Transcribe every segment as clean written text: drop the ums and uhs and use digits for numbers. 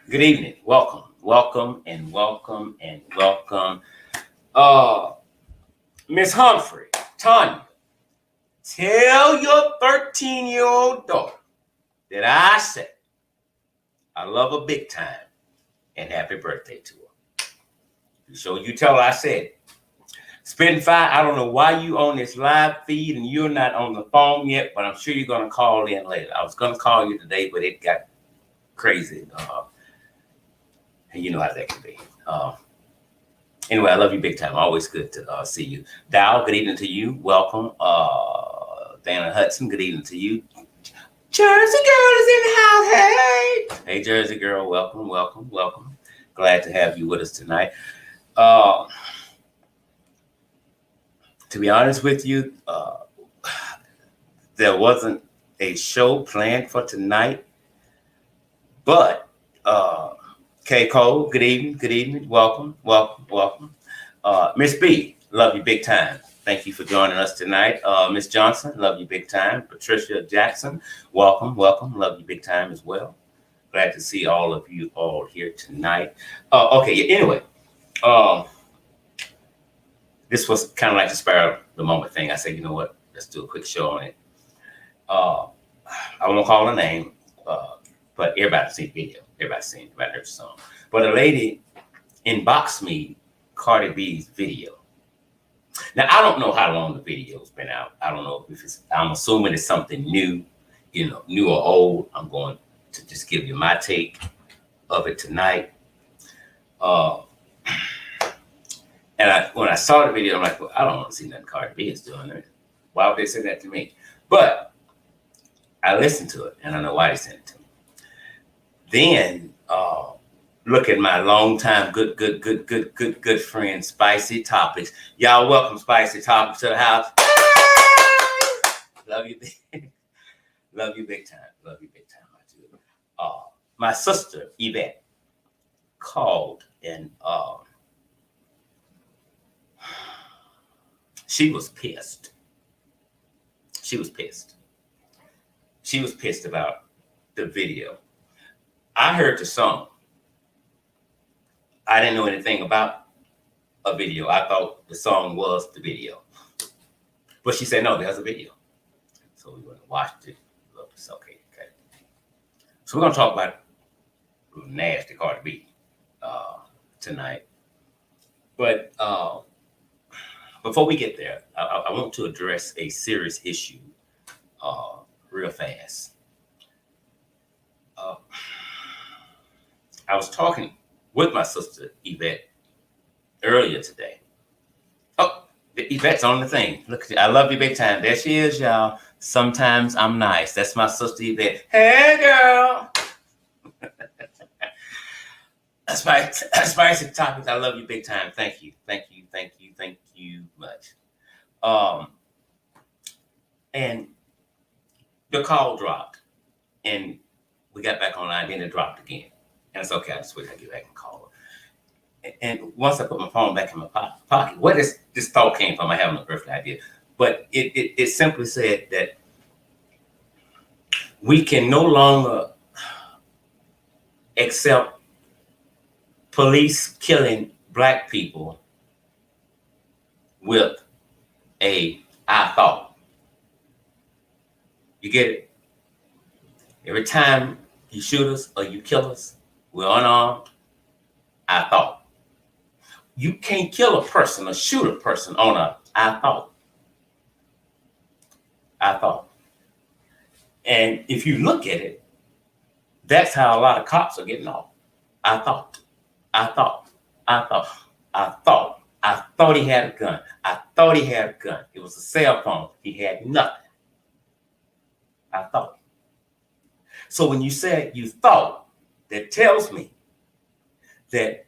Good evening. Welcome. Miss Humphrey, Tanya, tell your 13-year-old daughter that I said I love her big time and happy birthday to her. So you tell her I said it. Spin five. I don't know why you on this live feed and you're not on the phone yet, but I'm sure you're gonna call in later. I was gonna call you today, but it got crazy. And you know how that can be. Anyway, I love you big time. Always good to see you. Dow, good evening to you. Welcome. Dana Hudson, good evening to you. Jersey girl is in the house. Hey. Hey, Jersey girl. Welcome. Glad to have you with us tonight. To be honest with you, there wasn't a show planned for tonight, but K. Cole, good evening. Welcome. Miss B, love you big time. Thank you for joining us tonight. Miss Johnson, love you big time. Patricia Jackson, welcome. Love you big time as well. Glad to see all of you all here tonight. Okay, anyway, this was kind of like the spur of the moment thing. I said, you know what? Let's do a quick show on it. I won't call her name, but everybody's seen the video. Everybody heard the song. But a lady inboxed me Cardi B's video. Now, I don't know how long the video's been out. I don't know if I'm assuming it's something new, new or old. I'm going to just give you my take of it tonight. And when I saw the video, I'm like, well, I don't want to see nothing Cardi B is doing. Why would they say that to me? But I listened to it, and I know why they sent it to me. Then look at my longtime good friend, Spicy Topics. Y'all welcome Spicy Topics to the house. Love you big time. Love you big time, I do. My sister, Yvette, called and she was pissed. She was pissed about the video. I heard the song. I didn't know anything about a video. I thought the song was the video. But she said, no, there's a video. So we went and watched it. It's okay. So we're going to talk about nasty Cardi B tonight. But before we get there, I want to address a serious issue real fast. I was talking with my sister, Yvette, earlier today. Oh, Yvette's on the thing. Look, I love you big time. There she is, y'all. Sometimes I'm nice. That's my sister, Yvette. Hey, girl. Spicy Topics. I love you big time. Thank you much. And the call dropped, and we got back online, then it dropped again. And it's okay, I just wait till I get back and call her. And once I put my phone back in my pocket, where this thought came from, I have no earthly idea. But it simply said that we can no longer accept police killing Black people with I thought. You get it? Every time you shoot us or you kill us, we're unarmed. I thought. You can't kill a person or shoot a person on I thought. And if you look at it, that's how a lot of cops are getting off. I thought he had a gun. It was a cell phone. He had nothing. I thought. So when you said you thought, that tells me that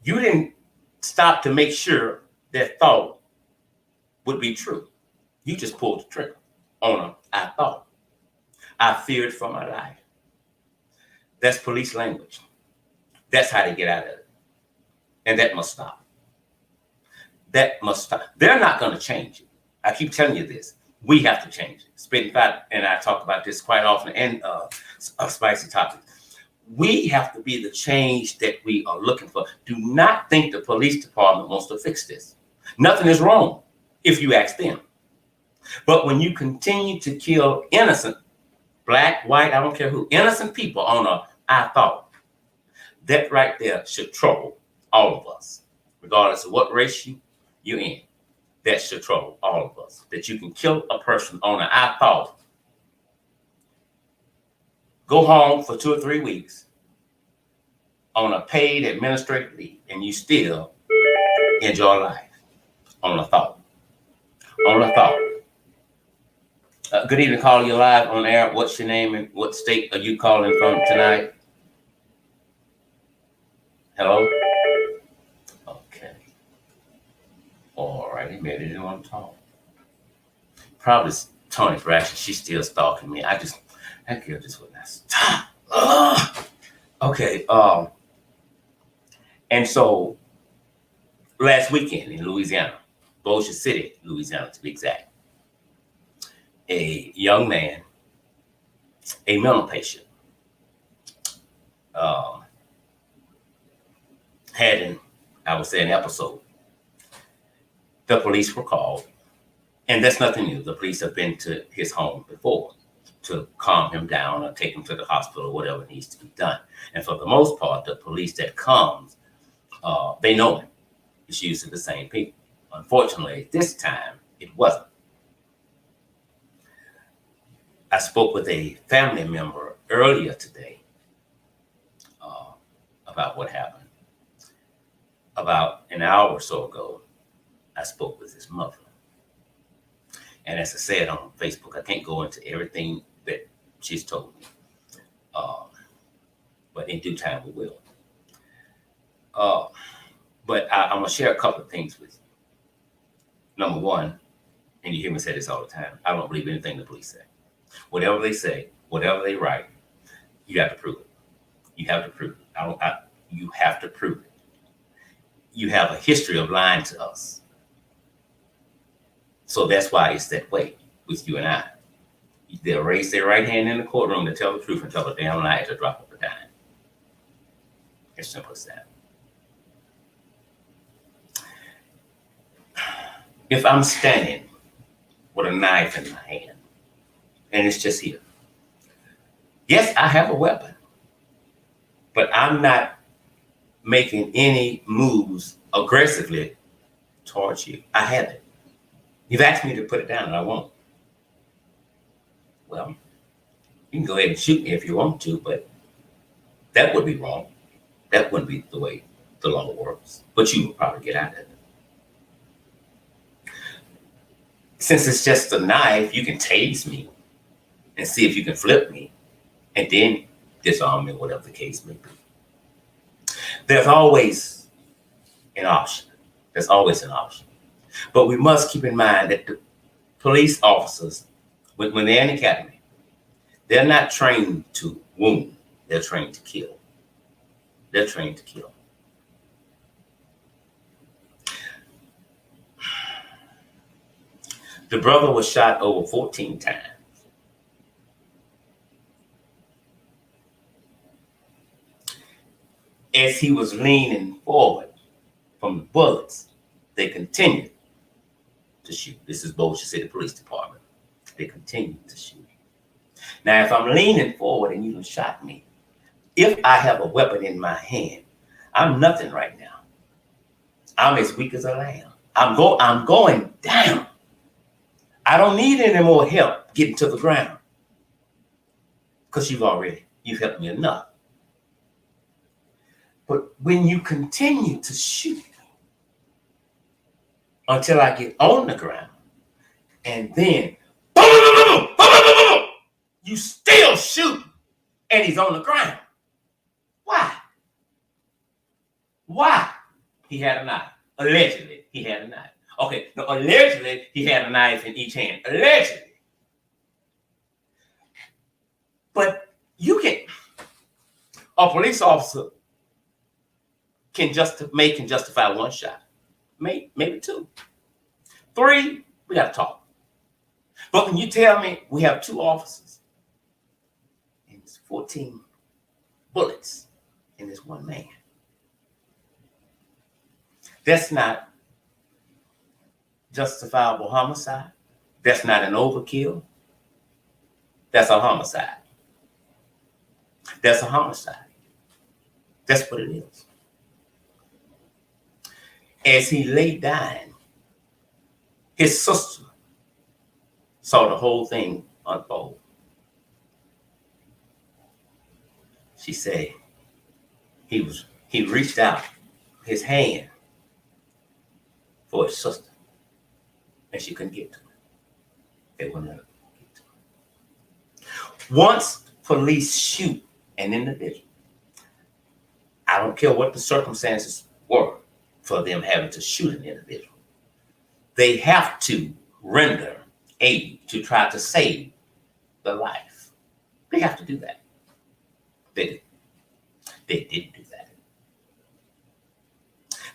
you didn't stop to make sure that thought would be true. You just pulled the trigger on I thought. I feared for my life. That's police language. That's how they get out of it. And that must stop. They're not going to change it. I keep telling you this. We have to change it. Spitting Fat and I talk about this quite often, and Spicy Topics. We have to be the change that we are looking for. Do not think the police department wants to fix this. Nothing is wrong if you ask them. But when you continue to kill innocent, black, white, I don't care who, innocent people on a I thought, that right there should trouble all of us, regardless of what race you're in. That should trouble all of us. That you can kill a person on an I thought, go home for 2 or 3 weeks on a paid administrative leave, and you still enjoy life on a thought. On a thought. Good evening, caller. You're live on air. What's your name and what state are you calling from tonight? Hello? Okay. All righty. Maybe they didn't want to talk. Probably Tony Braxton. She's still stalking me. That girl just would not stop. Okay. And so last weekend in Louisiana, Bossier City, Louisiana to be exact, a young man, a mental patient, had an episode. The police were called, and that's nothing new. The police have been to his home before to calm him down or take him to the hospital or whatever needs to be done. And for the most part, the police that comes, they know him. It's usually the same people. Unfortunately, this time, it wasn't. I spoke with a family member earlier today about what happened. About an hour or so ago, I spoke with his mother. And as I said on Facebook, I can't go into everything that she's told me. But in due time, we will. But I'm going to share a couple of things with you. Number one, and you hear me say this all the time, I don't believe anything the police say. Whatever they say, whatever they write, you have to prove it. You have to prove it. You have to prove it. You have a history of lying to us. So that's why it's that way with you and I. They'll raise their right hand in the courtroom to tell the truth and tell a damn lie at the drop of a dime. As simple as that. If I'm standing with a knife in my hand, and it's just here. Yes, I have a weapon, but I'm not making any moves aggressively towards you. I haven't. You've asked me to put it down, and I won't. Well, you can go ahead and shoot me if you want to, but that would be wrong. That wouldn't be the way the law works. But you would probably get out of it. Since it's just a knife, you can tase me and see if you can flip me and then disarm me, whatever the case may be. There's always an option. There's always an option. But we must keep in mind that the police officers, when they're in the academy, they're not trained to wound. They're trained to kill. They're trained to kill. The brother was shot over 14 times. As he was leaning forward from the bullets, they continued to shoot. This is Bossier City Police Department. They continued to shoot. Now, if I'm leaning forward and you shot me, if I have a weapon in my hand, I'm nothing right now. I'm as weak as a lamb. I'm going down. I don't need any more help getting to the ground because you've helped me enough. But when you continue to shoot until I get on the ground, and then boom, boom, boom, boom, boom, boom, boom, you still shoot, and he's on the ground. Why? Why? He had a knife. Allegedly, he had a knife. Okay, no, allegedly, he had a knife in each hand. Allegedly. But a police officer can justify one shot. Maybe two. 3, we got to talk. But when you tell me we have 2 officers and it's 14 bullets in this one man, that's not justifiable homicide. That's not an overkill. That's a homicide. That's a homicide. That's what it is. As he lay dying, his sister saw the whole thing unfold. She said he reached out his hand for his sister, and she couldn't get to it. They wouldn't let her get to it. Once police shoot an individual, I don't care what the circumstances were for them having to shoot an individual, they have to render aid to try to save the life. They have to do that. They didn't do that.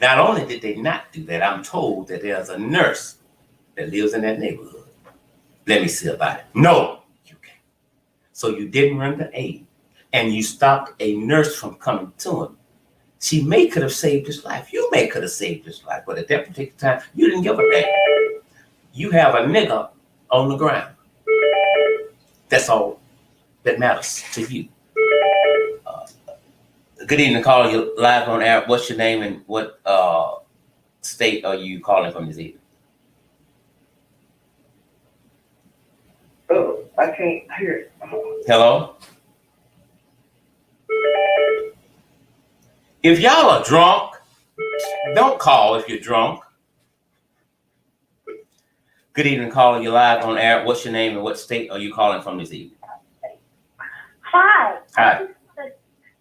Not only did they not do that, I'm told that there's a nurse that lives in that neighborhood. Let me see about it. No, you can't. So you didn't render aid, and you stopped a nurse from coming to him. She could have saved his life. You could have saved his life, but at that particular time, you didn't give a damn. You have a nigga on the ground. That's all that matters to you. Good evening, caller. You're live on air. What's your name and what state are you calling from this evening? Oh, I can't hear it. Hello? If y'all are drunk, don't call if you're drunk. Good evening, caller. You're live on air. What's your name and what state are you calling from this evening? Hi. Hi.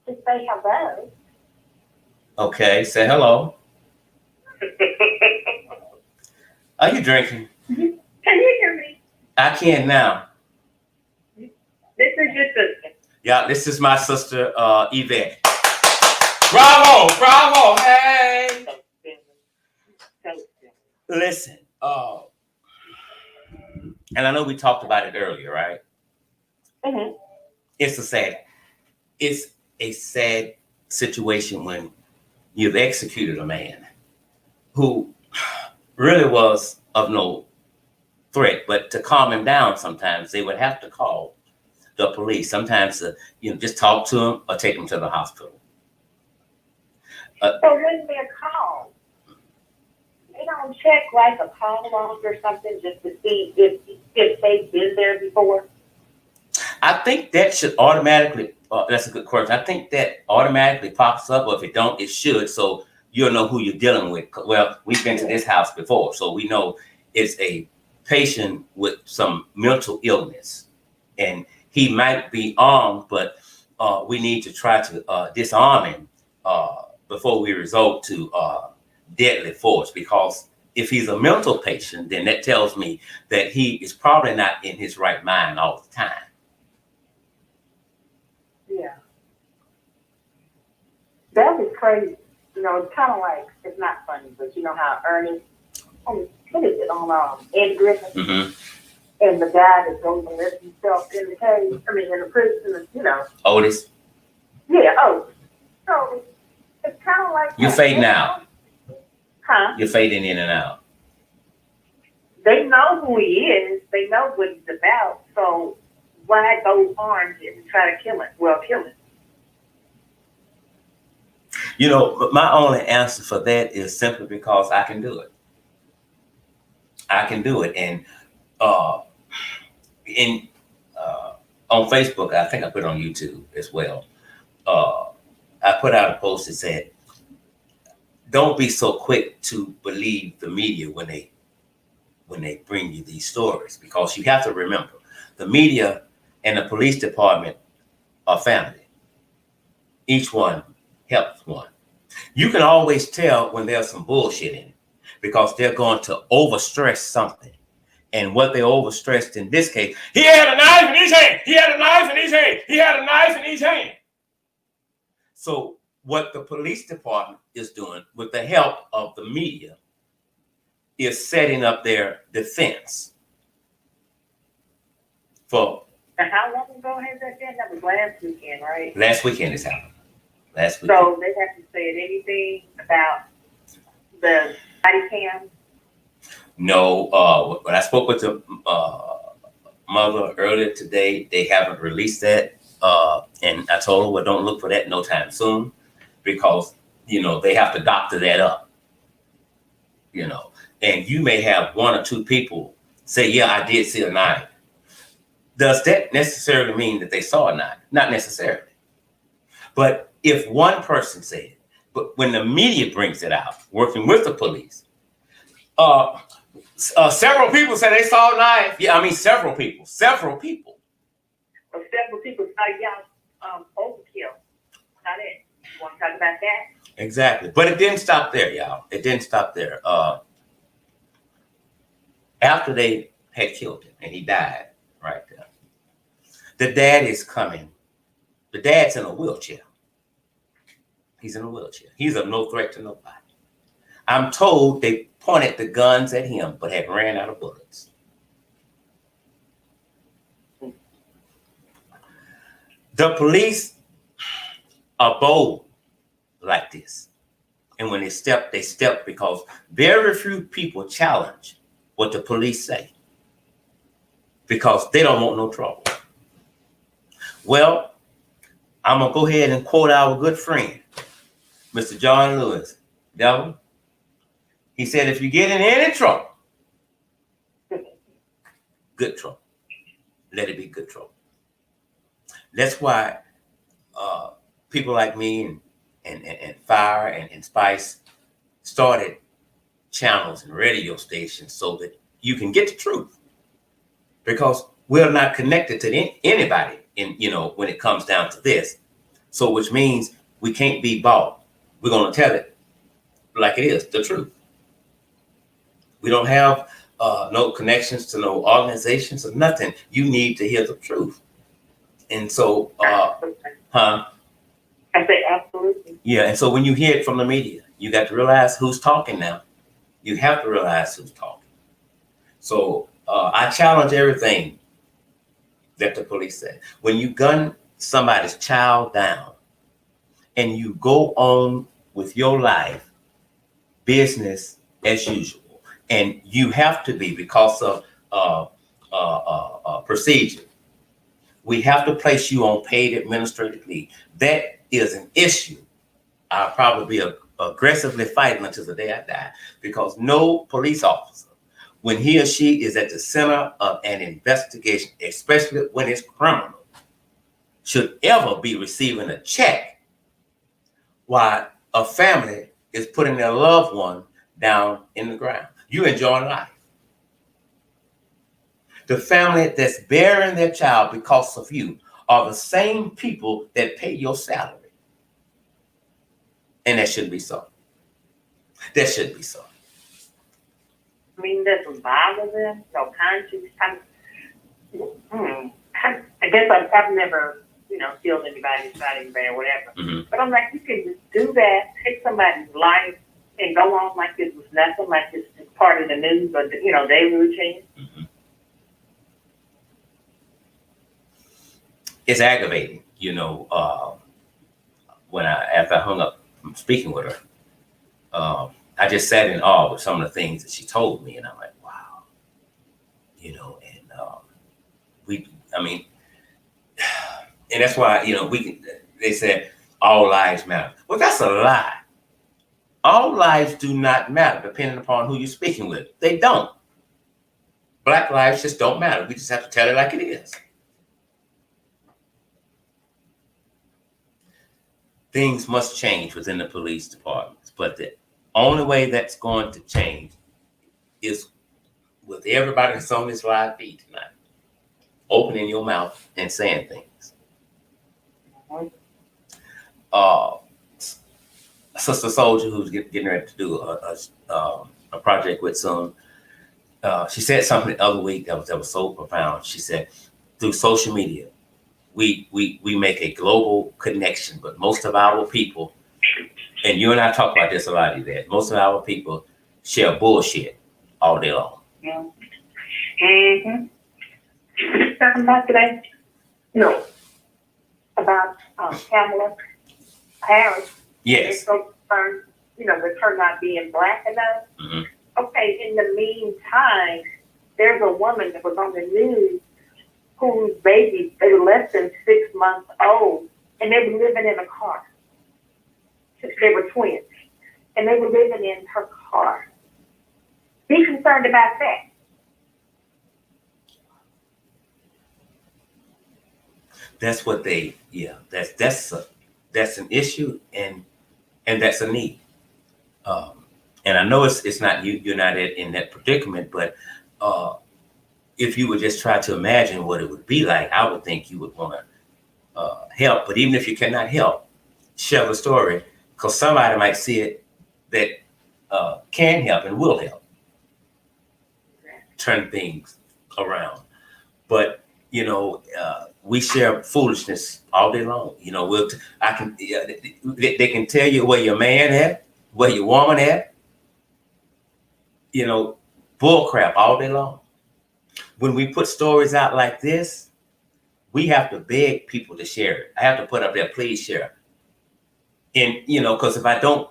To say hello. Okay, say hello. Are you drinking? Can you hear me? I can now. This is your sister. Yeah, this is my sister, Yvette. Bravo, bravo, hey. Listen, and I know we talked about it earlier, right? Mm-hmm. It's a sad situation when you've executed a man who really was of no threat, but to calm him down, sometimes they would have to call the police. Sometimes, just talk to him or take him to the hospital. So when they're called, they don't check like a call log or something just to see if they've been there before? I think that should automatically, that's a good question. I think that automatically pops up, or if it don't, it should. So you'll know who you're dealing with. Well, we've been to this house before, so we know it's a patient with some mental illness. And he might be armed, but we need to try to disarm him before we resort to deadly force. Because if he's a mental patient, then that tells me that he is probably not in his right mind all the time. Yeah. That is crazy. It's kind of like, it's not funny, but you know how Ernie, what is it, on Ed Griffin? Mm-hmm. And the guy that goes and lets himself in the cage, in the prison, Otis. Yeah, oh. So it's kind of like You're fading out. Huh? You're fading in and out. They know who he is. They know what he's about. So why go armed and try to kill him? Well, kill him. My only answer for that is simply because I can do it. I can do it. And on Facebook, I think I put it on YouTube as well. I put out a post that said, don't be so quick to believe the media when they bring you these stories, because you have to remember the media and the police department are family. Each one helps one. You can always tell when there's some bullshit in it because they're going to overstress something. And what they overstressed in this case, he had a knife in his hand. He had a knife in his hand. He had a knife in his hand. So what the police department is doing with the help of the media is setting up their defense. For And how long ago has that been? That was last weekend, right? last weekend this happened. Last weekend. So they haven't said anything about the body cam? No, when I spoke with the mother earlier today, they haven't released that. And I told her, well, don't look for that no time soon, because, they have to doctor that up, and you may have one or two people say, yeah, I did see a knife. Does that necessarily mean that they saw a knife? Not necessarily. But if one person said, but when the media brings it out, working with the police, several people say they saw a knife. Yeah, I mean, several people. Well, several people saw y'all overkill. Not it. You want to talk about that? Exactly. But it didn't stop there, y'all. It didn't stop there. After they had killed him and he died right there, the dad is coming. The dad's in a wheelchair. He's in a wheelchair. He's of no threat to nobody. I'm told they pointed the guns at him, but had ran out of bullets. The police are bold like this. And when they step because very few people challenge what the police say, because they don't want no trouble. Well, I'm going to go ahead and quote our good friend, Mr. John Lewis. Devil, he said, if you get in any trouble, good trouble, let it be good trouble. That's why people like me and Fire and Spice started channels and radio stations so that you can get the truth, because we're not connected to anybody when it comes down to this. So which means we can't be bought. We're going to tell it like it is, the truth. We don't have no connections to no organizations or nothing. You need to hear the truth. And so, I say absolutely. Yeah, and so when you hear it from the media, you got to realize who's talking now. You have to realize who's talking. So I challenge everything that the police say. When you gun somebody's child down and you go on with your life, business as usual, and you have to be because of procedure, we have to place you on paid administrative leave. That is an issue. I'll probably be aggressively fighting until the day I die, because no police officer, when he or she is at the center of an investigation, especially when it's criminal, should ever be receiving a check while a family is putting their loved one down in the ground. You enjoying life. The family that's burying their child because of you are the same people that pay your salary. And that shouldn't be so. That shouldn't be so. I mean, doesn't bother them. No conscience. I guess I've never, killed anybody, shot anybody, or whatever. Mm-hmm. But I'm like, you can just do that, take somebody's life, and go on like it was nothing, like it's part of the news or daily routine. Mm-hmm. It's aggravating, when after I hung up from speaking with her, I just sat in awe with some of the things that she told me, and I'm like, wow, and that's why, they said all lives matter. Well, that's a lie. All lives do not matter, depending upon who you're speaking with. They don't. Black lives just don't matter. We just have to tell it like it is. Things must change within the police departments, but the only way that's going to change is with everybody that's on this live feed tonight opening your mouth and saying things. Sister Soldier, who's getting ready to do a project with soon, she said something the other week that was so profound. She said, through social media, we make a global connection, but most of our people, and you and I talk about this a lot, that most of our people share bullshit all day long. Yeah. Mm-hmm. you talking about today? No. About Kamala Harris. Yes. They're so concerned, with her not being black enough. Mm-hmm. Okay, in the meantime, there's a woman that was on the news whose babies, they were less than 6 months old, and they were living in a car. They were twins, and they were living in her car. Be concerned about that. That's what that's an issue, and that's a need. And I know it's not you're not in that predicament, but if you would just try to imagine what it would be like, I would think you would want to help. But even if you cannot help, share the story, because somebody might see it that can help and will help turn things around. But we share foolishness all day long. They can tell you where your man at, where your woman at. Bull crap all day long. When we put stories out like this, we have to beg people to share it. I have to put up there, please share. And because if I don't,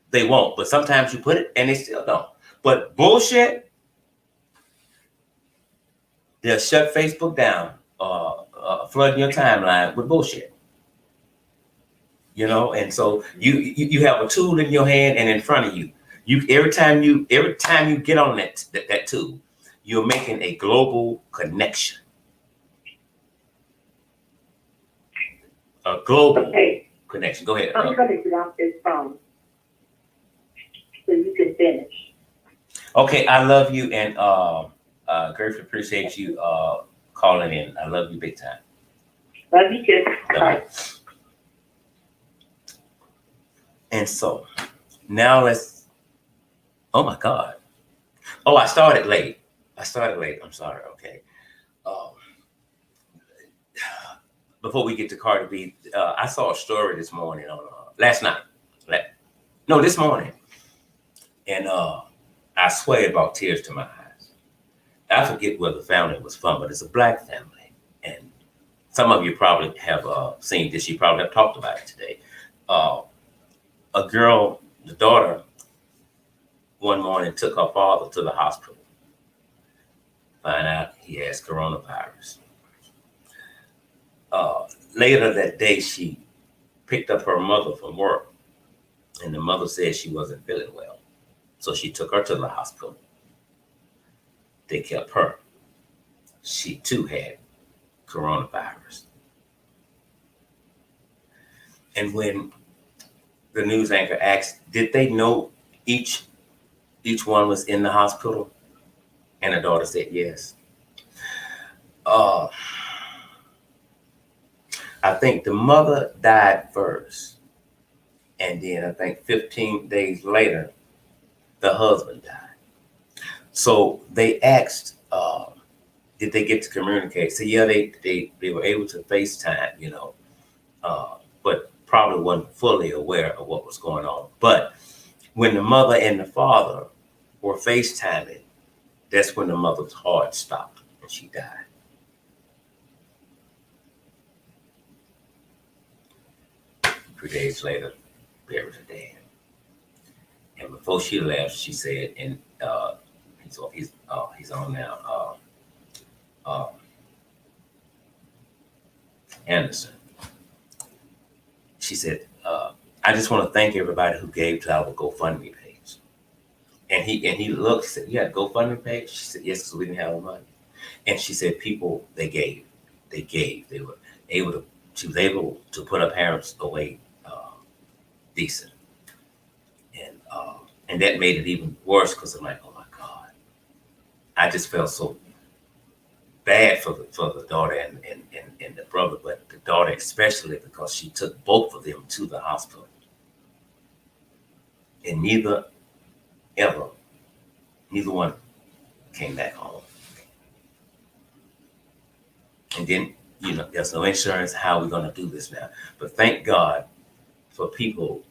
they won't. But sometimes you put it and they still don't. But bullshit, they'll shut Facebook down, flooding your timeline with bullshit. And so you have a tool in your hand and in front of you. Every time you get on that tool, you're making a global connection. A global connection. Go ahead. I'm going to get off this phone so you can finish. Okay, I love you and greatly appreciate you calling in. I love you big time. Love you too. Bye. And so now let's. Oh my God. Oh, I started late. I'm sorry. Okay. Before we get to Cardi B, I saw a story this morning this morning, and I swear it brought tears to my eyes. I forget where the family was from, but it's a black family, and some of you probably have seen this. You probably have talked about it today. A girl, the daughter, one morning took her father to the hospital. Find out he has coronavirus. Later that day, she picked up her mother from work, and the mother said she wasn't feeling well. So she took her to the hospital. They kept her. She too had coronavirus. And when the news anchor asked, did they know each one was in the hospital? And the daughter said yes. I think the mother died first. And then I think 15 days later, the husband died. So they asked, did they get to communicate? So yeah, they were able to FaceTime, but probably wasn't fully aware of what was going on. But when the mother and the father were FaceTiming, that's when the mother's heart stopped and she died. A few days later, buried her dad. And before she left, she said, and he's on now, Anderson. She said, I just want to thank everybody who gave to our GoFundMe page. And he looked, said, you had a GoFundMe page? She said, yes, because we didn't have the money. And she said, people, they gave. They were able to, she was able to put her parents away decent. And that made it even worse because I'm like, oh my God. I just felt so bad for the daughter and the brother, but the daughter especially because she took both of them to the hospital. And neither one came back home. And then, there's no insurance. How are we going to do this now? But thank God for people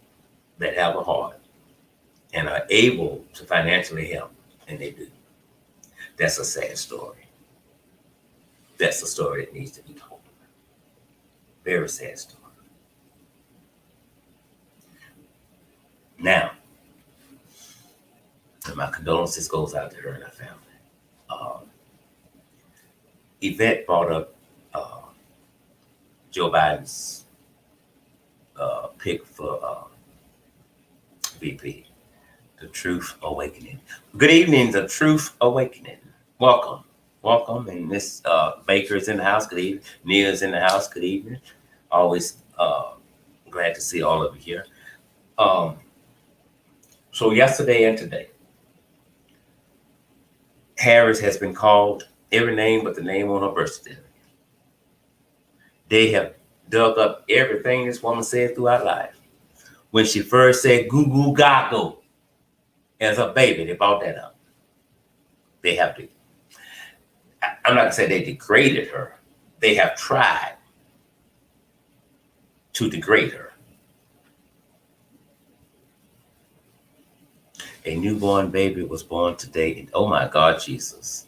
that have a heart and are able to financially help, and they do. That's a sad story. That's a story that needs to be told. Very sad story. Now, my condolences goes out to her and her family. Yvette brought up Joe Biden's pick for VP, The Truth Awakening. Good evening, The Truth Awakening. Welcome. And Miss Baker's in the house. Good evening. Nia's in the house. Good evening. Always glad to see all of you here. So yesterday and today, Harris has been called every name but the name on her birth certificate. They have dug up everything this woman said throughout life. When she first said goo goo gaga as a baby, they brought that up. They have to. I'm not going to say they degraded her. They have tried to degrade her. A newborn baby was born today. Oh my God, Jesus.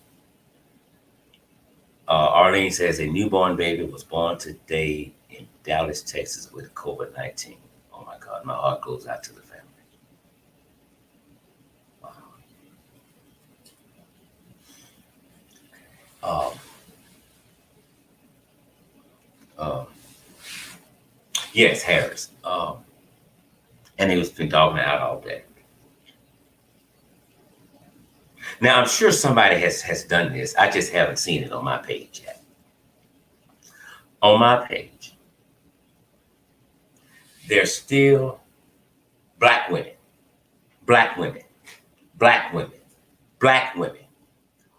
Arlene says a newborn baby was born today in Dallas, Texas with COVID-19. Oh my God, my heart goes out to the family. Wow. Yes, Harris. And he was been dogging out all day. Now, I'm sure somebody has done this. I just haven't seen it on my page yet. On my page, there's still black women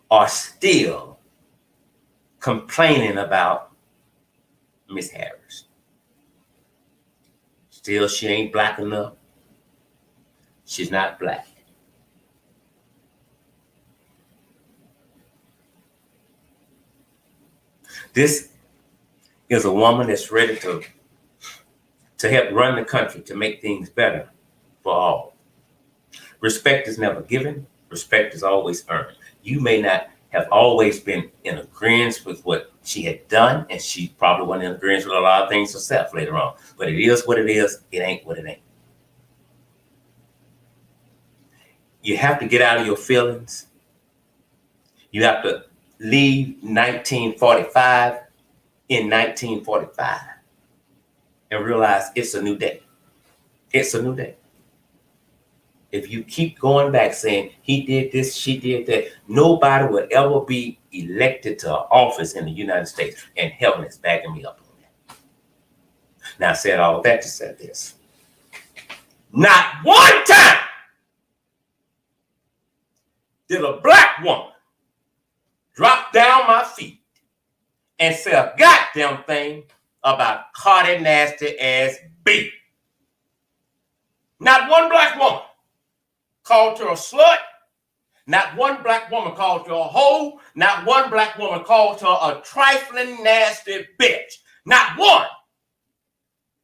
are still complaining about Miss Harris. Still, she ain't black enough. She's not black. This is a woman that's ready to help run the country, to make things better for all. Respect is never given. Respect is always earned. You may not have always been in agreement with what she had done, and she probably wasn't in agreement with a lot of things herself later on. But it is what it is. It ain't what it ain't. You have to get out of your feelings. You have to leave 1945 in 1945 and realize it's a new day. It's a new day. If you keep going back saying he did this, she did that, nobody will ever be elected to office in the United States. And heaven is backing me up on that. Now, I said all of that to say this. Not one time did a black woman drop down my feet and say a goddamn thing about Cardi nasty ass B. Not one black woman called her a slut. Not one black woman called her a hoe. Not one black woman called her a trifling nasty bitch. Not one.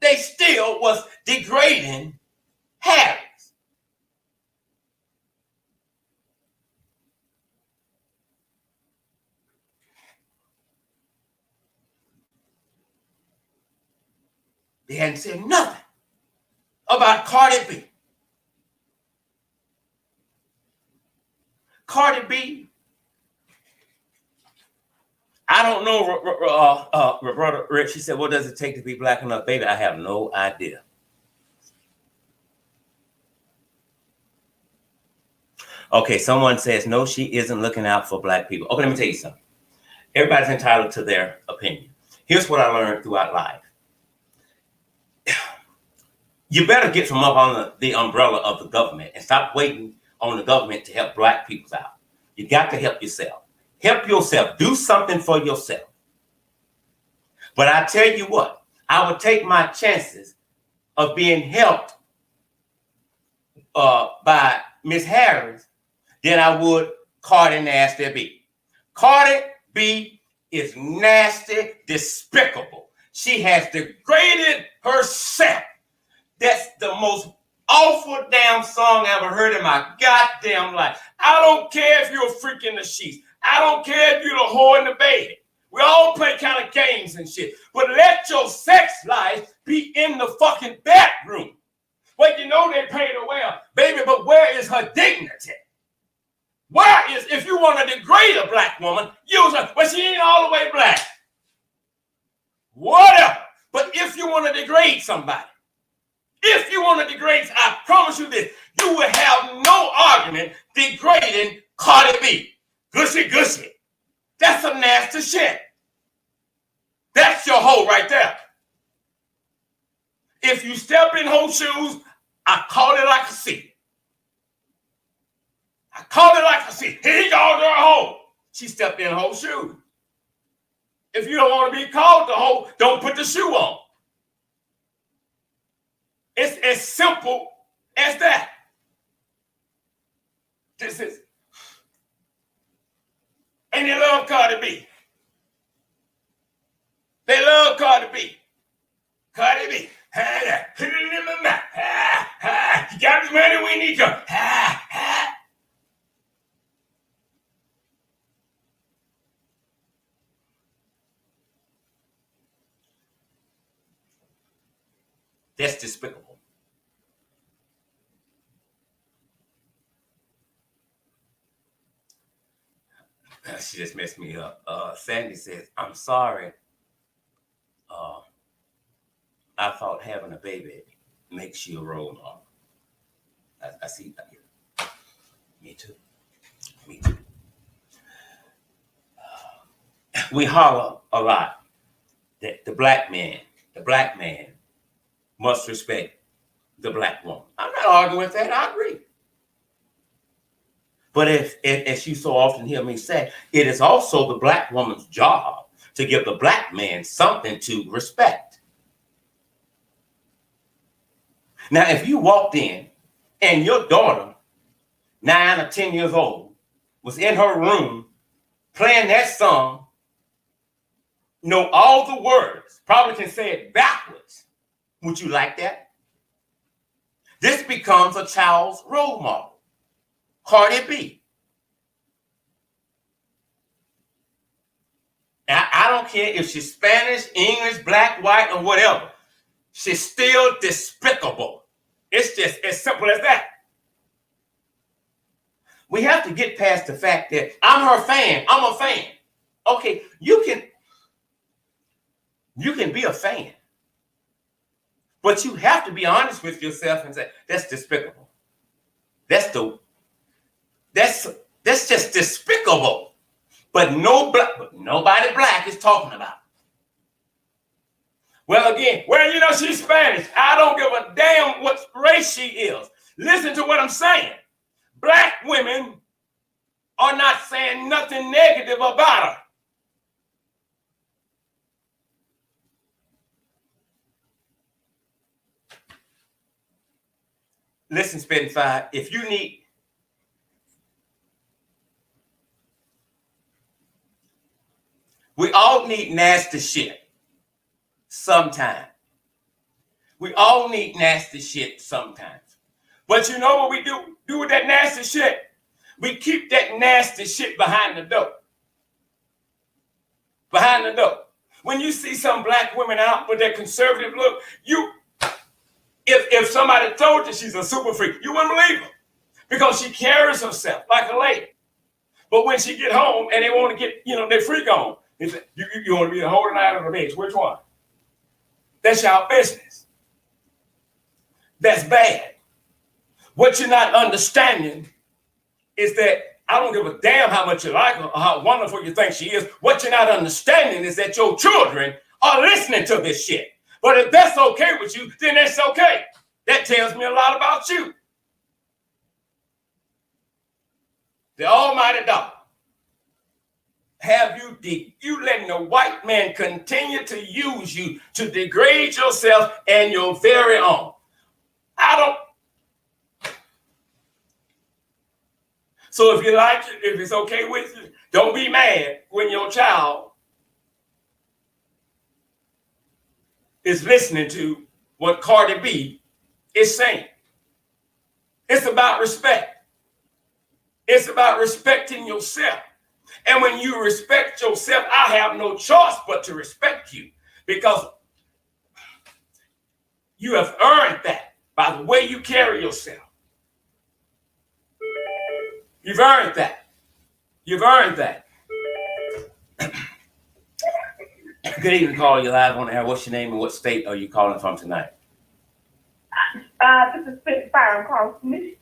They still was degrading Harris. They hadn't said nothing about Cardi B. Cardi B, I don't know, Roberta Rich, she said, what does it take to be black enough? Baby, I have no idea. Okay, someone says, no, she isn't looking out for black people. Okay, let me tell you something. Everybody's entitled to their opinion. Here's what I learned throughout life. You better get from up on the umbrella of the government and stop waiting on the government to help black people out. You got to help yourself. Help yourself. Do something for yourself. But I tell you what, I would take my chances of being helped by Miss Harris than I would Cardi Nasty B. Cardi B is nasty, despicable. She has degraded herself. That's the most awful damn song I ever heard in my goddamn life. I don't care if you're a freak in the sheets. I don't care if you're the whore in the bed. We all play kind of games and shit. But let your sex life be in the fucking bedroom. Well, you know they paid her well, baby, but where is her dignity? Where is, if you want to degrade a black woman, use her. Well, she ain't all the way black. Whatever. But if you want to degrade somebody, if you want to degrade, I promise you this, you will have no argument degrading Cardi B. Gushy, gushy. That's some nasty shit. That's your hoe right there. If you step in hoe shoes, I call it like I see it. I call it like I see it. Here you go, girl, hoe. She stepped in hoe shoes. If you don't want to be called the hoe, don't put the shoe on. It's as simple as that. This is, and they love Cardi B. They love Cardi B. Cardi B. Put it in my mouth. You got the money we need you. That's despicable. She just messed me up. Sandy says, I'm sorry. I thought having a baby makes you a role model. I see that. Me too. Me too. We holler a lot that the black man must respect the black woman. I'm not arguing with that. I agree. But if as you so often hear me say, it is also the black woman's job to give the black man something to respect. Now, if you walked in and your daughter, 9 or 10 years old, was in her room playing that song, know all the words, probably can say it backwards, would you like that? This becomes a child's role model. Cardi B. I don't care if she's Spanish, English, black, white, or whatever. She's still despicable. It's just as simple as that. We have to get past the fact that I'm her fan. I'm a fan. Okay, you can be a fan. But you have to be honest with yourself and say, that's despicable. That's just despicable. But nobody black is talking about it. Well, again, well, you know, she's Spanish. I don't give a damn what race she is. Listen to what I'm saying. Black women are not saying nothing negative about her. Listen, Spitting Fire, if you need, we all need nasty shit sometime. We all need nasty shit sometimes. But you know what we do with that nasty shit? We keep that nasty shit behind the door. Behind the door. When you see some black women out with that conservative look, if somebody told you she's a super freak, you wouldn't believe her because she carries herself like a lady. But when she get home and they want to get, their freak on, they say, you want to be the whole night on the bench. Which one? That's your business. That's bad. What you're not understanding is that I don't give a damn how much you like her or how wonderful you think she is. What you're not understanding is that your children are listening to this shit. But if that's okay with you, then that's okay. That tells me a lot about you. The almighty dog. Have you letting the white man continue to use you to degrade yourself and your very own? So if you like it, if it's okay with you, don't be mad when your child is listening to what Cardi B is saying. It's about respect. It's about respecting yourself. And when you respect yourself, I have no choice but to respect you because you have earned that by the way you carry yourself. You've earned that. You've earned that. Good evening, caller. You're live on the air. What's your name and what state are you calling from tonight? This is Spitfire. I'm calling from Michigan.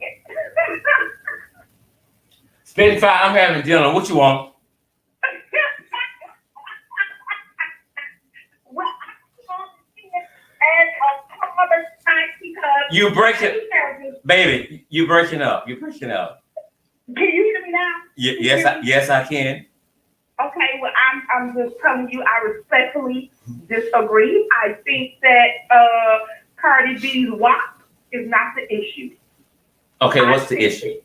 Spitfire, I'm having dinner. What you want? You breaking, baby. You breaking up. You breaking up. Can you hear me now? Yes, I can. Okay, well, I'm just telling you, I respectfully disagree. I think that Cardi B's WAP is not the issue. Okay, what's the issue?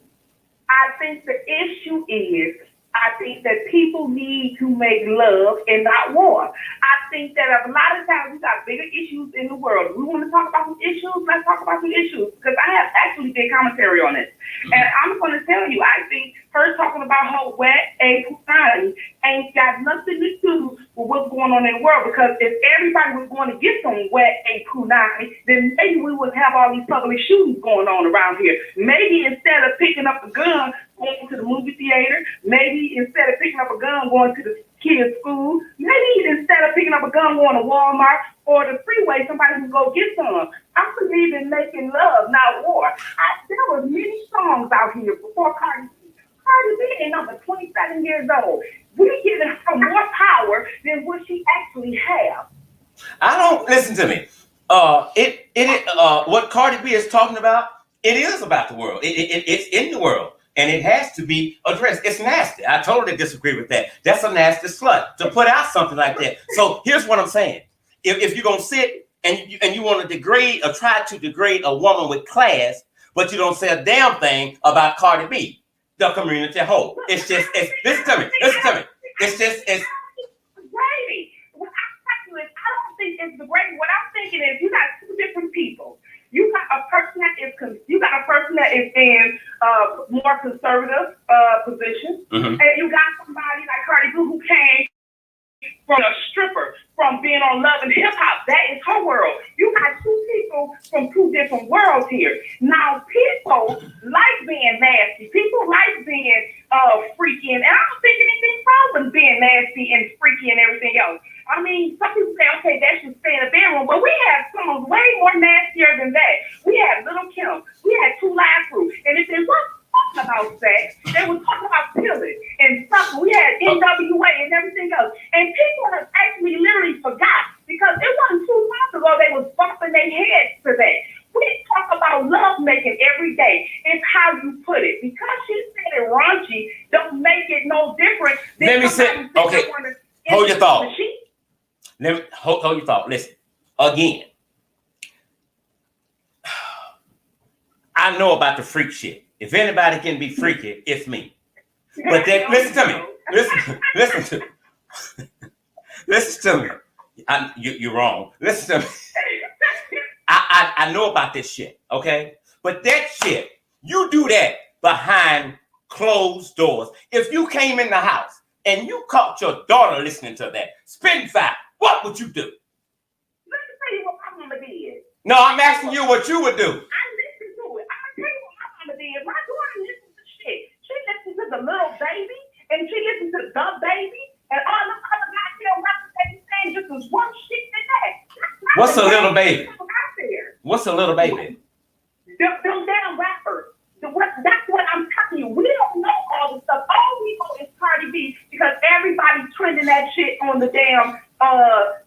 I think the issue is, I think that people need to make love and not war. I think that a lot of times we got bigger issues in the world. We want to talk about some issues, let's talk about some issues, because I have actually did commentary on it. And I'm going to tell you, I think her talking about her wet a punani ain't got nothing to do with what's going on in the world, because if everybody was going to get some wet a punani, then maybe we would have all these public shootings going on around here. Maybe instead of picking up a gun, going to the movie theater, maybe instead of picking up a gun, going to the kids' school, maybe instead of picking up a gun, going to Walmart or the freeway, somebody can go get some. I believe in making love, not war. There were many songs out here before Cardi B. Cardi B ain't number 27 years old. We're giving her more power than what she actually has. I don't listen to me. What Cardi B is talking about, it is about the world. It's in the world. And it has to be addressed. It's nasty. I totally disagree with that. That's a nasty slut to put out something like that. So here's what I'm saying. If you're going to sit and you want to degrade or try to degrade a woman with class, but you don't say a damn thing about Cardi B, the community whole. Listen to me. It's Brady. What I'm telling you is, I don't think it's the Brady. What I'm thinking is, you got two different people. You got a person that is in more conservative position, and you got somebody like Cardi B who came from a stripper, from being on Love and Hip Hop. That is her world. You got two people from two different worlds here. Now, people like being nasty. People like being freaky, and I don't think anything wrong with being nasty and freaky and everything else. I mean, some people say, okay, that should stay in the bedroom, but we have someone way more nastier than that. We had Little Kim. We had 2 Live Crew. And if they weren't talking about sex, they were talking about pillage and stuff. We had NWA and everything else. And people have actually literally forgot, because it wasn't 2 months ago they was bumping their heads to that. We talk about love making every day. It's how you put it. Because she said it raunchy, don't make it no different. Let me say, okay, hold your thought. Let me hold your thought. Listen, again, I know about the freak shit. If anybody can be freaky, it's me. But then, listen to me. Listen to me. You're wrong. Listen to me. I know about this shit, okay? But that shit, you do that behind closed doors. If you came in the house and you caught your daughter listening to that, spitting fire, what would you do? Let me tell you what my mama did. No, I'm asking you what you would do. I listened to it. I'm going to tell you what my mama did. My daughter listens to shit. She listens to the Little Baby, and she listens to the Baby, and all the other goddamn rappers that be saying just as one shit to that. What's a Little Baby? What's a Little Baby? Them damn rappers. That's what I'm telling you. We don't know all the stuff. All we know is Cardi B, because everybody's trending that shit on the damn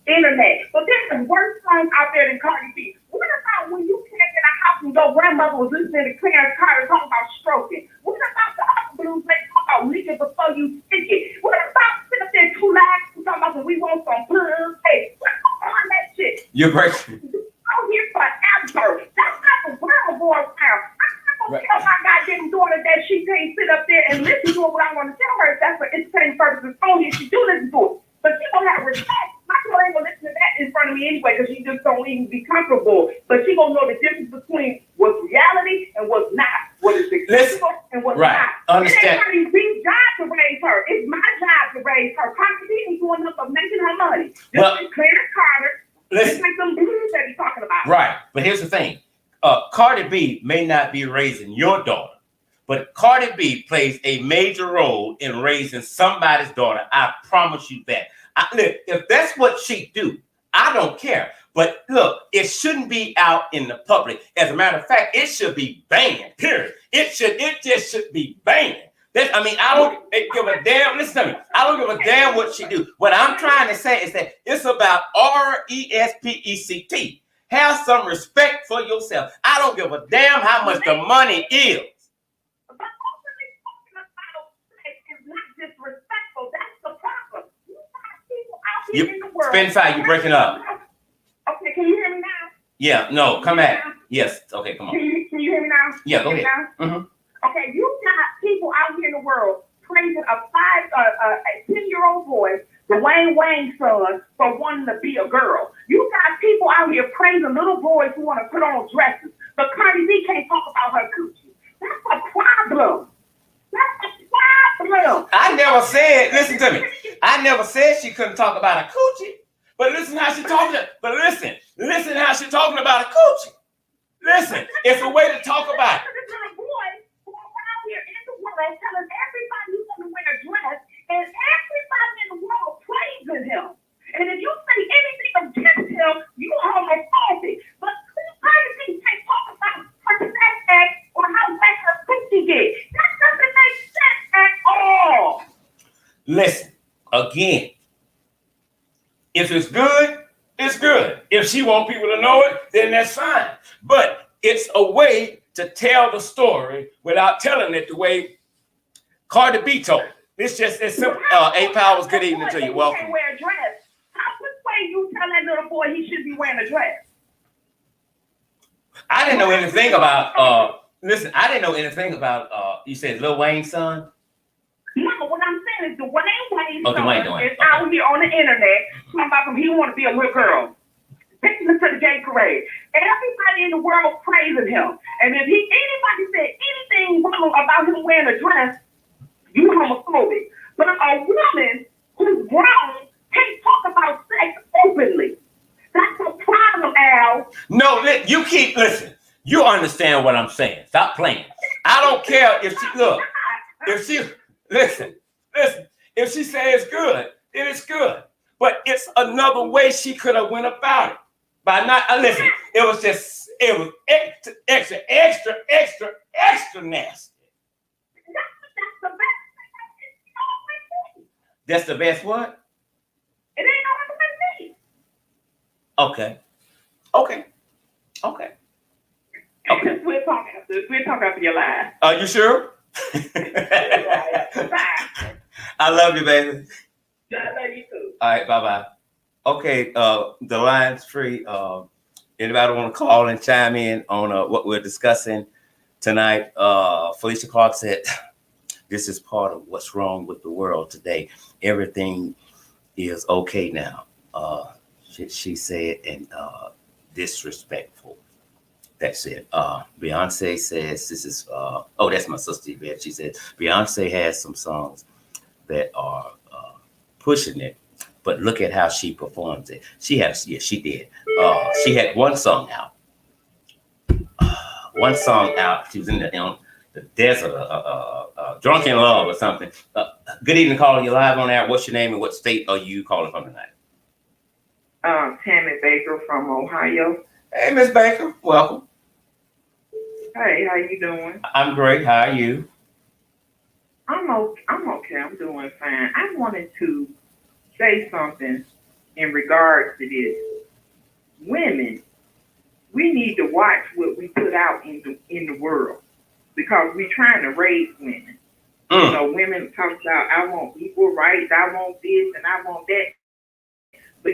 internet. But there's worse songs out there than Cardi B. What about when you came in a house and your grandmother was listening to Clarence Carter talking about stroking? What about the other blues they talk about leaking before you stick it? What about sitting up there 2 Live talking about when we want some plugs? Hey, what's on that shit? You're breaking. I'm here forever. That's not the world going around. I'm not gonna tell my goddamn daughter that she can't sit up there and listen to what I want to tell her. If that's for entertaining purposes only, she do listen to it. But she don't have respect. My daughter ain't gonna listen to that in front of me anyway, because she just don't even be comfortable. But she gonna know the difference between what's reality and what's not. What is acceptable and what's not. Understand. It ain't Cardi B's job to raise her. It's my job to raise her. Cardi B ain't going up of making her money. Just Well, like Clarence Carter. Just like them blues that he's talking about. Right. But here's the thing. Cardi B may not be raising your daughter, but Cardi B plays a major role in raising somebody's daughter. I promise you that. Look, if that's what she do, I don't care. But look, it shouldn't be out in the public. As a matter of fact, it should be banned, period. It just should be banned. I don't give a damn. Listen to me. I don't give a damn what she do. What I'm trying to say is that it's about respect. Have some respect for yourself. I don't give a damn how much the money is. But openly talking about sex is not disrespectful. That's the problem. You got people out here in the world. Spin fire, you breaking up. Okay, can you hear me now? Yeah, no, come back. Yes, okay, come on. Can you hear me now? Yeah, go ahead. Mm-hmm. Okay, you got people out here in the world praising a 10-year-old boy, Dwayne Wayne's son, for wanting to be a girl. You got people out here praising little boys who want to put on dresses, but Cardi B can't talk about her coochie. That's a problem. That's a problem. I never said, listen to me. I never said she couldn't talk about a coochie. But listen how she talking. But listen how she talking about a coochie. Listen, it's a way to talk about it. Telling everybody he's going to wear a dress, and everybody in the world praising him. And if you say anything against him, you homophobic. But Cardi B can't talk about her sex act or how wet her coochie get. That doesn't make sense at all. Listen, again, if it's good, it's good. If she wants people to know it, then that's fine. But it's a way to tell the story without telling it the way Cardi B told it. It's just as simple. A Powers, good evening to you. Welcome. He can't wear a dress. How which way you tell that little boy he should be wearing a dress? I didn't know anything about. Listen, I didn't know anything about. You said Lil Wayne's son. No, what I'm saying is Dwayne Wayne's son is okay. out here on the internet talking about him. He want to be a little girl. Taking him to the gay parade. Everybody in the world praising him. And if anybody said anything wrong about him wearing a dress, you homophobic. But a woman who's grown can't talk about sex openly. That's a problem, Al. No, you keep listening. You understand what I'm saying. Stop playing. I don't care if she listen. If she says it's good, then it's good. But it's another way she could have went about it. By not listen, it was extra nasty. That's the best what? It ain't no other way. Okay. We're talking after your live. Are you sure? I love you, baby. I love you too. All right, bye-bye. Okay, the line's free. Anybody want to call and chime in on what we're discussing tonight? Felicia Clark said, this is part of what's wrong with the world today. Everything is okay now. She said, and disrespectful. That's it. Beyonce says this is, that's my sister Yvette. She said, Beyonce has some songs that are pushing it, but look at how she performs it. She did. She had one song out. She was in the desert, drunk in love or something. Good evening, caller. You live on air. What's your name and what state are you calling from tonight? Tammy Baker from Ohio. Hey, Miss Baker. Welcome. Hey, how you doing? I'm great. How are you? I'm okay. I'm doing fine. I wanted to say something in regards to this. Women, we need to watch what we put out in the world because we're trying to raise women. You know, women talk about, I want equal rights, I want this, and I want that. But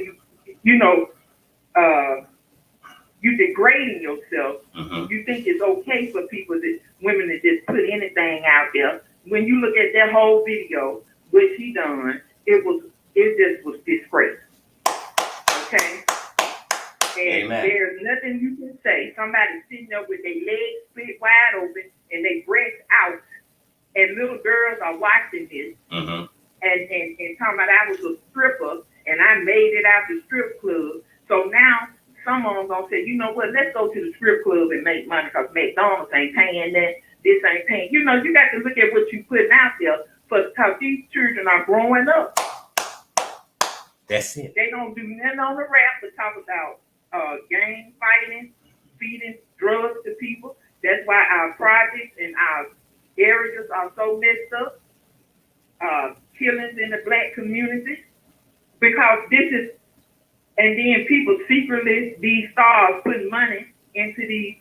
you're degrading yourself. Mm-hmm. You think it's okay for women to just put anything out there. When you look at that whole video, what she done, it just was disgrace. Okay? And Amen. There's nothing you can say. Somebody sitting there with their legs split wide open and they breasts out and little girls are watching this Mm-hmm. and talking about I was a stripper and I made it out the strip club. So now some of them gonna say, you know what, let's go to the strip club and make money because McDonald's ain't paying that, this ain't paying. You know, you got to look at what you putting out there because these children are growing up. That's it. They don't do nothing on the rap but talk about gang fighting, feeding drugs to people. That's why our projects and our areas are so messed up. Killings in the black community. Because this is, and then people secretly, these stars putting money into these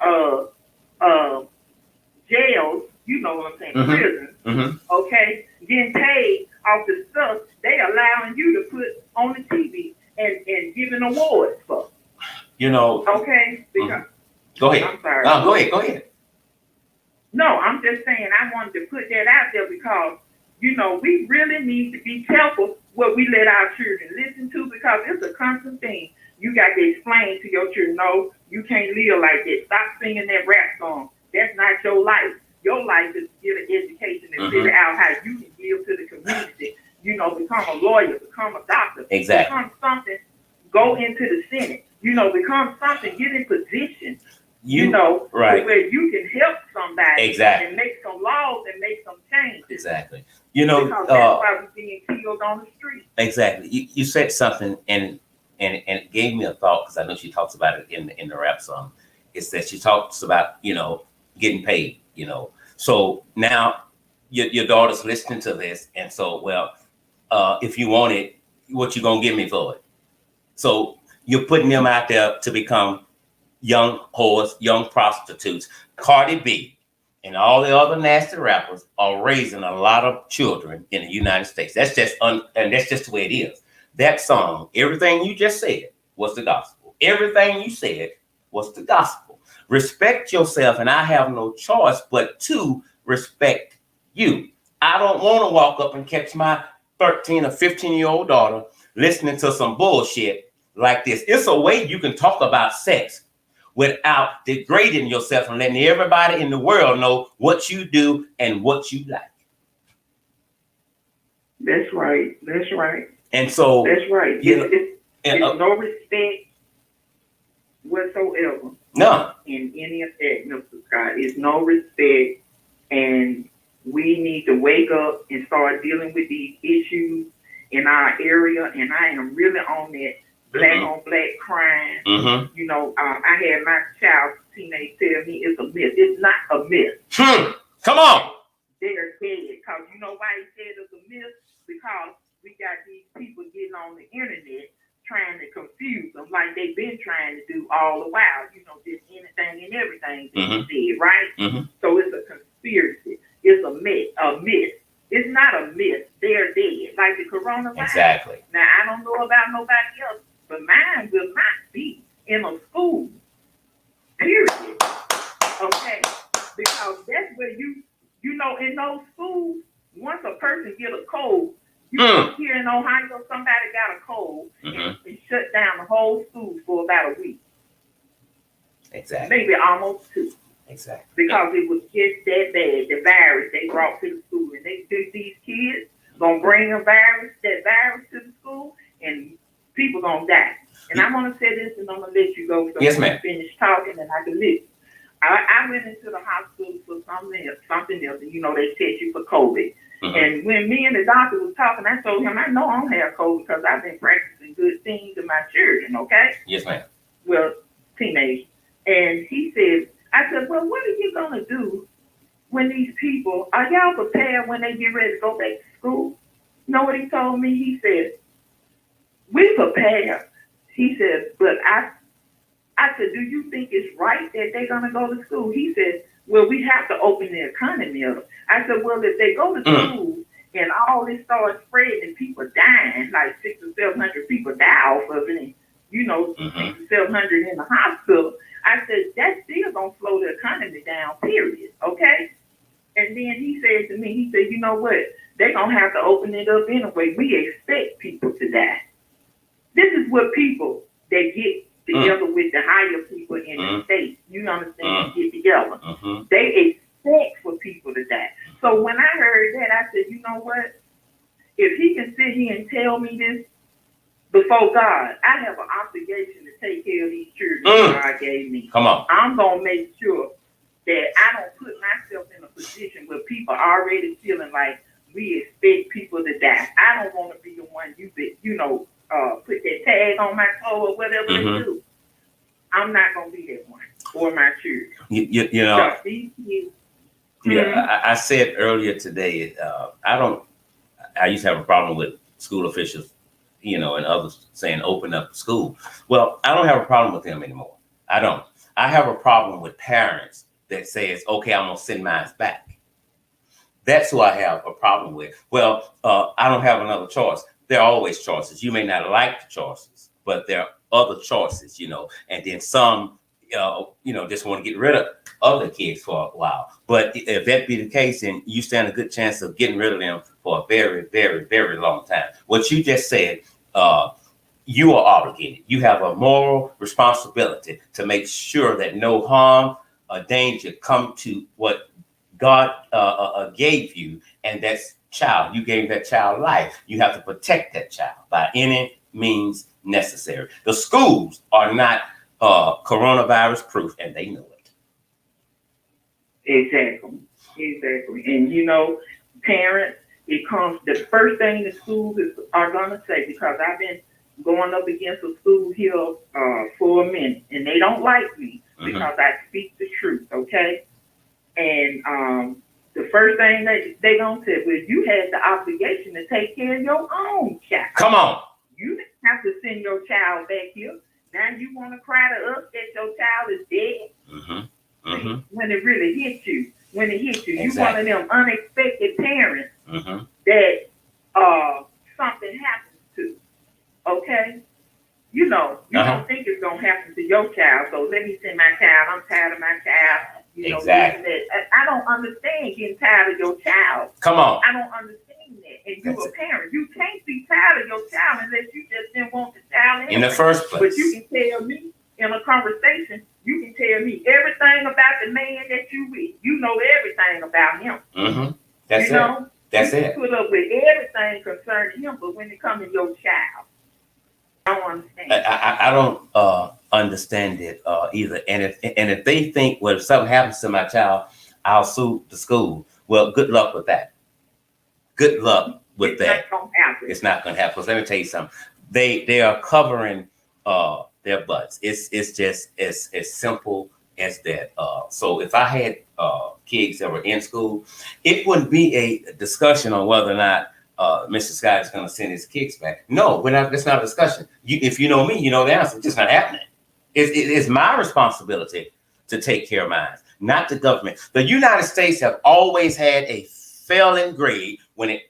jails, you know what I'm saying, Mm-hmm. prisons, Mm-hmm. okay, getting paid off the stuff they allowing you to put on the TV and giving awards for. You know. Okay? Because, Go ahead. I'm sorry. Go ahead. No, I'm just saying I wanted to put that out there because, you know, we really need to be careful what we let our children listen to because it's a constant thing. You got to explain to your children, no, you can't live like that. Stop singing that rap song. That's not your life. Your life is to get an education and figure out how you can give to the community. You know, become a lawyer, become a doctor. Exactly. Become something, go into the Senate. You know, become something, get in position. You know, right, where you can help somebody exactly, and make some laws and make some changes. Exactly. You know, because that's why we're being killed on the street. Exactly. You said something and it gave me a thought because I know she talks about it in the rap song. It's that she talks about, you know, getting paid, you know. So now your daughter's listening to this, and so if you want it, what you gonna give me for it? So you're putting them out there to become young whores, young prostitutes. Cardi B and all the other nasty rappers are raising a lot of children in the United States. That's just and that's just the way it is. That song, everything you just said was the gospel. Everything you said was the gospel. Respect yourself, and I have no choice but to respect you. I don't want to walk up and catch my 13 or 15-year-old daughter listening to some bullshit like this. It's a way you can talk about sex without degrading yourself and letting everybody in the world know what you do and what you like. That's right. That's right. And so that's right. It's no respect whatsoever. No. In any effect, Mr. Scott. It's no respect, and we need to wake up and start dealing with these issues in our area. And I am really on that black on black crime. Mm-hmm. You know, I had my child teenage tell me it's a myth. It's not a myth. Come on. They're dead. Because you know why he said it's a myth? Because we got these people getting on the internet trying to confuse them like they've been trying to do all the while. You know, just anything and everything that they said, right? Mm-hmm. So it's a conspiracy. It's a myth. It's not a myth. They're dead. Like the coronavirus. Exactly. Now, I don't know about nobody else, but mine will not be in a school. Period. Okay? Because that's where you know, in those schools, once a person get a cold, here in Ohio, somebody got a cold and shut down the whole school for about a week. Exactly. Maybe almost 2. Exactly. Because it was just that bad, the virus they brought to the school. And they think these kids gonna bring that virus to the school, and people gonna die. And I'm gonna say this, and I'm gonna let you go. So yes, ma'am. Finish talking, and I can listen. I went into the hospital for something else, and you know they test you for COVID. Mm-hmm. And when me and the doctor was talking, I told him I know I don't have COVID because I've been practicing good things to my children. Okay? Yes, ma'am. Well, teenage. And he said, I said, well, what are you gonna do when these people are y'all prepared when they get ready to go back to school? You know what he told me? He said, we prepared. He said, but I said, do you think it's right that they're going to go to school? He said, well, we have to open the economy up. I said, well, if they go to school and all this starts spreading and people dying, like 600 or 700 people die off of it, and, you know, 600 or 700 in the hospital, I said, that's still going to slow the economy down, period, okay? And then he said to me, he said, you know what? They're going to have to open it up anyway. We expect people to die. This is what people that get together with the higher people in the state, you understand, get together. They expect for people to die. So when I heard know what? If he can sit here and tell me this before God, I have an obligation to take care of these children God gave me. Come on. I'm going to make sure that I don't put myself in a position where people are already feeling like we expect people to die. I don't want to be the one put that tag on my toe or whatever they do. I'm not going to be that one or my children. You know, So I said earlier today, I used to have a problem with school officials, and others saying open up the school. Well, I don't have a problem with them anymore. I don't. I have a problem with parents that says, okay, I'm going to send mine back. That's who I have a problem with. Well, I don't have another choice. There are always choices. You may not like the choices, but there are other choices, and then some, just want to get rid of other kids for a while. But if that be the case, then you stand a good chance of getting rid of them for a very, very, very long time. What you just said, you are obligated. You have a moral responsibility to make sure that no harm or danger come to what God gave you, and that's child. You gave that child life. You have to protect that child by any means necessary. The schools are not coronavirus proof, and they know it. Exactly. And parents, the first thing the schools are gonna say, because I've been going up against a school here for a minute, and they don't like me because I speak the truth, okay? And the first thing they gonna say, well, you had the obligation to take care of your own child. Come on. You didn't have to send your child back here. Now you want to cry to us that your child is dead. When it really hits you, exactly. You one of them unexpected parents that something happens to. Okay, you don't think it's gonna happen to your child, so let me send my child. I'm tired of my child. Exactly. I don't understand getting tired of your child. Come on. I don't understand that. And you're a parent. You can't be tired of your child unless you just didn't want the child anyway. In the first place. But you can tell me in a conversation, you can tell me everything about the man that you with. You know everything about him. That's it. That's it. Put up with everything concerning him, but when it comes to your child, I don't understand. I don't understand it either. And if they think, well, if something happens to my child, I'll sue the school. Well, good luck with that. Good luck with that. It's not going to happen. Because let me tell you something. They are covering their butts. It's just as simple as that. So if I had kids that were in school, it wouldn't be a discussion on whether or not Mr. Scott is going to send his kids back. No, we're not. That's not a discussion. If you know me, you know the answer. It's just not happening. It's my responsibility to take care of mine, not the government. The United States have always had a failing grade when it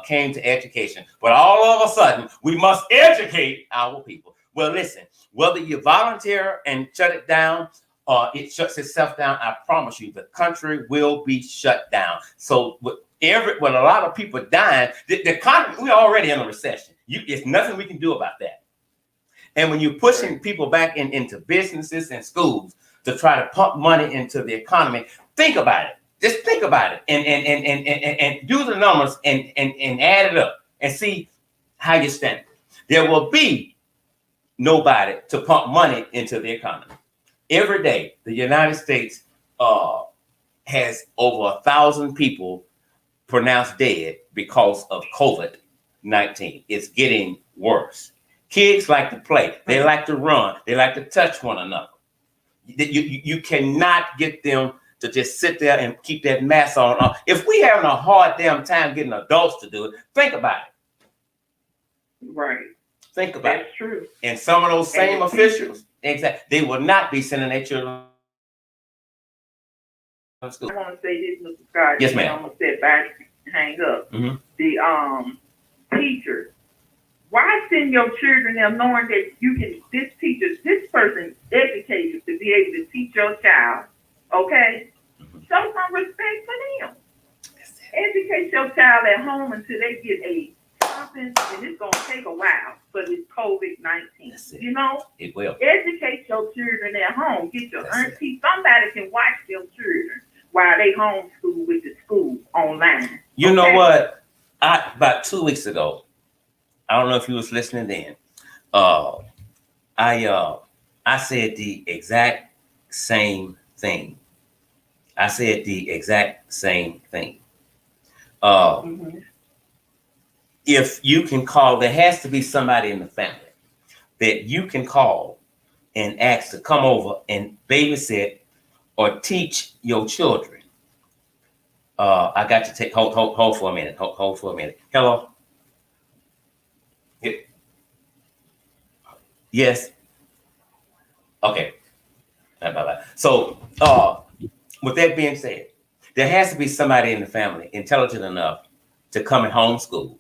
came to education, but all of a sudden we must educate our people. Well, listen, whether you volunteer and shut it down or it shuts itself down, I promise you, the country will be shut down. So with a lot of people dying, the economy, we're already in a recession. It's nothing we can do about that. And when you're pushing people back into businesses and schools to try to pump money into the economy, think about it. Just think about it and do the numbers and add it up and see how you stand. There will be nobody to pump money into the economy. Every day, the United States has over 1,000 people pronounced dead because of COVID-19. It's getting worse. Kids like to play. They like to run. They like to touch one another. You cannot get them to just sit there and keep that mask on. If we having a hard damn time getting adults to do it, think about it. Right. Think about it. That's true. And some of those same officials, exactly, they will not be sending their children to school. I want to say this, Mr. Scott. Yes, ma'am. I'm going to sit back and hang up. The teachers. Why send your children there knowing that this person educated to be able to teach your child, okay? Show some respect for them. Educate your child at home until they get something, and it's going to take a while for this COVID-19. You know? It will. Educate your children at home. Get your auntie. Somebody can watch your children while they homeschool with the school online. You know Okay. what? About 2 weeks ago, I don't know if you was listening then. Uh, I said the exact same thing. I said the exact same thing. Uh, Mm-hmm. if you can call, there has to be somebody in the family that you can call and ask to come over and babysit or teach your children. I got to take hold for a minute. Hold for a minute. Hello. Yes. Okay. Bye bye. So, with that being said, there has to be somebody in the family intelligent enough to come and homeschool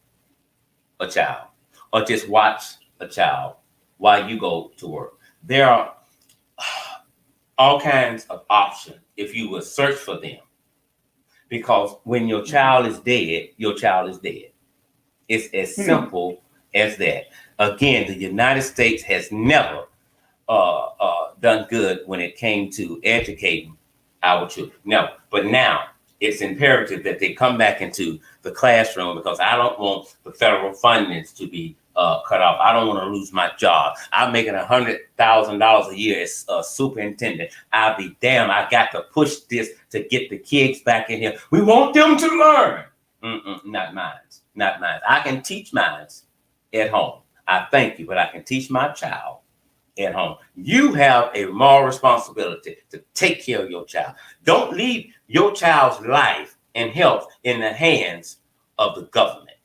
a child or just watch a child while you go to work. There are all kinds of options if you will search for them. Because when your child is dead, your child is dead. It's as simple as that. Again, the United States has never done good when it came to educating our children. No, but now it's imperative that they come back into the classroom because I don't want the federal fundings to be cut off. I don't want to lose my job. I'm making $100,000 a year as a superintendent. I'll be damned. I got to push this to get the kids back in here. We want them to learn. Not mine. Not mine. I can teach mine at home. I thank you, but I can teach my child at home. You have a moral responsibility to take care of your child. Don't leave your child's life and health in the hands of the government.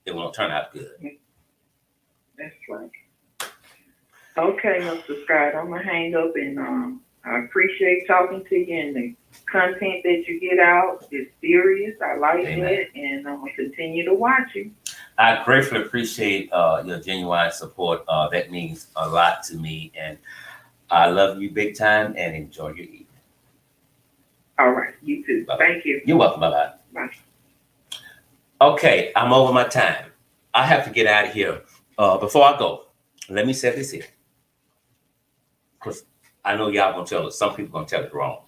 It won't turn out good. That's right. Okay, Mr. Scott, I'm gonna hang up and I appreciate talking to you and the content that you get out is serious. I like it and I'm gonna continue to watch you. I gratefully appreciate your genuine support. That means a lot to me, and I love you big time and enjoy your evening. All right, you too. Bye-bye. Thank you. You're welcome. Bye-bye. Bye. Okay, I'm over my time. I have to get out of here. Before I go, let me say this here. Because I know y'all gonna tell it, some people gonna tell it wrong.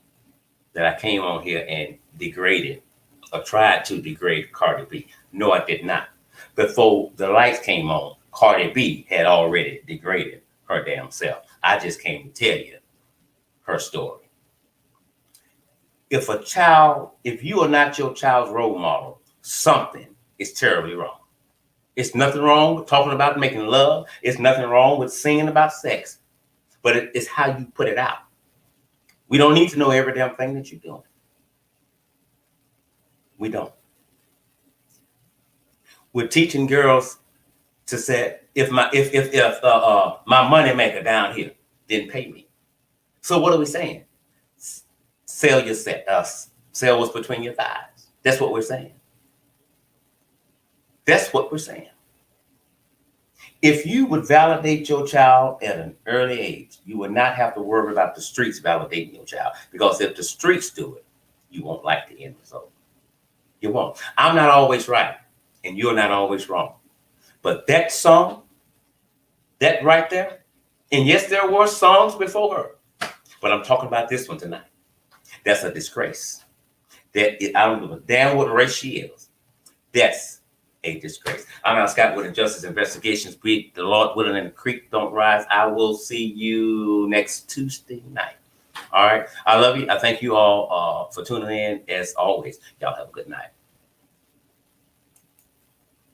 That I came on here and degraded or tried to degrade Cardi B. No, I did not. Before the lights came on, Cardi B had already degraded her damn self. I just came to tell you her story. If you are not your child's role model, something is terribly wrong. It's nothing wrong with talking about making love. It's nothing wrong with singing about sex. But it's how you put it out. We don't need to know every damn thing that you're doing. We don't. We're teaching girls to say, if my money maker down here didn't pay me. So what are we saying? Sell your sell what's between your thighs. That's what we're saying. That's what we're saying. If you would validate your child at an early age, you would not have to worry about the streets validating your child. Because if the streets do it, you won't like the end result. You won't. I'm not always right, and you're not always wrong. But that song, that right there, and yes, there were songs before her, but I'm talking about this one tonight. That's a disgrace. I don't give a damn what race she is. That's a disgrace. I'm Al Scott with Injustice Investigations. The Lord willing and the creek don't rise. I will see you next Tuesday night. All right. I love you. I thank you all for tuning in as always. Y'all have a good night.